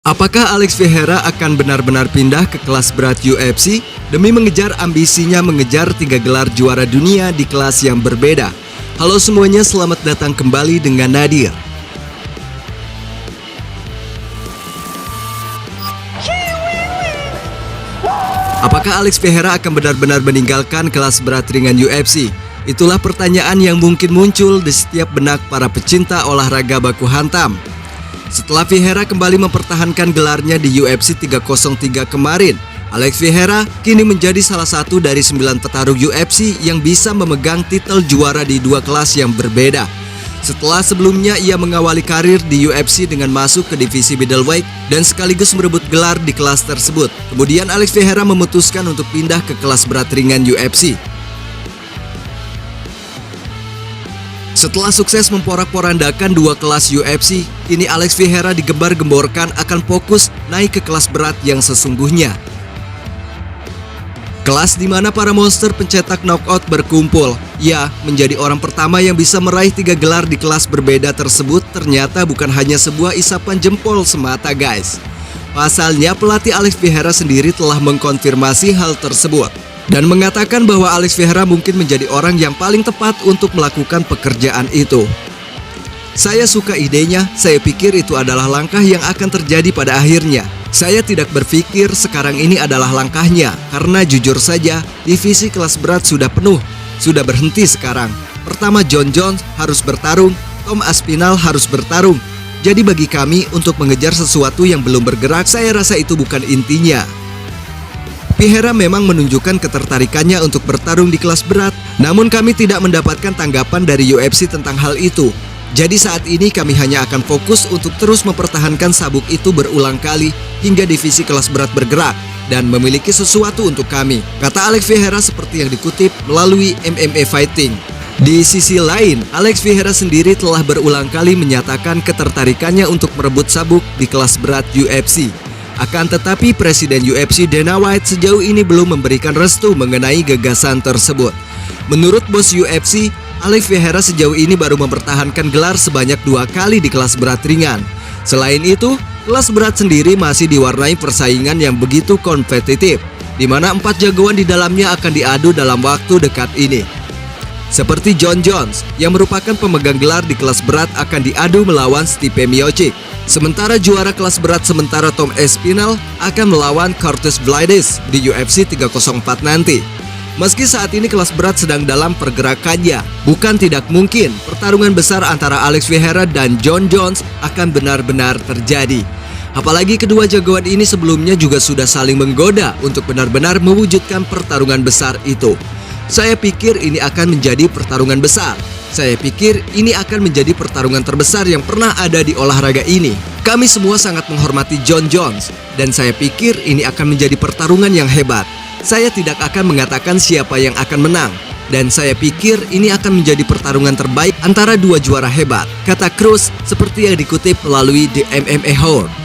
Apakah Alex Pereira akan benar-benar pindah ke kelas berat UFC demi mengejar ambisinya mengejar 3 gelar juara dunia di kelas yang berbeda? Halo semuanya, selamat datang kembali dengan Nadir. Apakah Alex Pereira akan benar-benar meninggalkan kelas berat ringan UFC? Itulah pertanyaan yang mungkin muncul di setiap benak para pecinta olahraga baku hantam. Setelah Pereira kembali mempertahankan gelarnya di UFC 303 kemarin, Alex Pereira kini menjadi salah satu dari 9 petarung UFC yang bisa memegang titel juara di 2 kelas yang berbeda. Setelah sebelumnya ia mengawali karir di UFC dengan masuk ke divisi middleweight dan sekaligus merebut gelar di kelas tersebut. Kemudian Alex Pereira memutuskan untuk pindah ke kelas berat ringan UFC. Setelah sukses memporak-porandakan 2 kelas UFC, kini Alex Pereira digembar-gemborkan akan fokus naik ke kelas berat yang sesungguhnya. Kelas di mana para monster pencetak knockout berkumpul. Ia menjadi orang pertama yang bisa meraih 3 gelar di kelas berbeda tersebut ternyata bukan hanya sebuah isapan jempol semata, guys. Pasalnya pelatih Alex Pereira sendiri telah mengkonfirmasi hal tersebut dan mengatakan bahwa Alex Pereira mungkin menjadi orang yang paling tepat untuk melakukan pekerjaan itu. Saya suka idenya, saya pikir itu adalah langkah yang akan terjadi pada akhirnya. Saya tidak berpikir sekarang ini adalah langkahnya, karena jujur saja, divisi kelas berat sudah penuh, sudah berhenti sekarang. Pertama Jon Jones harus bertarung, Tom Aspinall harus bertarung. Jadi bagi kami untuk mengejar sesuatu yang belum bergerak, saya rasa itu bukan intinya. Pereira memang menunjukkan ketertarikannya untuk bertarung di kelas berat, namun kami tidak mendapatkan tanggapan dari UFC tentang hal itu. Jadi saat ini kami hanya akan fokus untuk terus mempertahankan sabuk itu berulang kali hingga divisi kelas berat bergerak dan memiliki sesuatu untuk kami, kata Alex Pereira seperti yang dikutip melalui MMA Fighting. Di sisi lain, Alex Pereira sendiri telah berulang kali menyatakan ketertarikannya untuk merebut sabuk di kelas berat UFC. Akan tetapi Presiden UFC Dana White sejauh ini belum memberikan restu mengenai gagasan tersebut. Menurut bos UFC, Alex Pereira sejauh ini baru mempertahankan gelar sebanyak 2 kali di kelas berat ringan. Selain itu, kelas berat sendiri masih diwarnai persaingan yang begitu kompetitif, di mana 4 jagoan di dalamnya akan diadu dalam waktu dekat ini. Seperti Jon Jones yang merupakan pemegang gelar di kelas berat akan diadu melawan Stipe Miocic. Sementara juara kelas berat sementara Tom Aspinall akan melawan Curtis Blaydes di UFC 304 nanti. Meski saat ini kelas berat sedang dalam pergerakannya, bukan tidak mungkin pertarungan besar antara Alex Pereira dan Jon Jones akan benar-benar terjadi. Apalagi kedua jagoan ini sebelumnya juga sudah saling menggoda untuk benar-benar mewujudkan pertarungan besar itu. Saya pikir ini akan menjadi pertarungan besar. Saya pikir ini akan menjadi pertarungan terbesar yang pernah ada di olahraga ini. Kami semua sangat menghormati Jon Jones, dan saya pikir ini akan menjadi pertarungan yang hebat. Saya tidak akan mengatakan siapa yang akan menang, dan saya pikir ini akan menjadi pertarungan terbaik antara 2 juara hebat, kata Cruz seperti yang dikutip melalui The MMA Horde.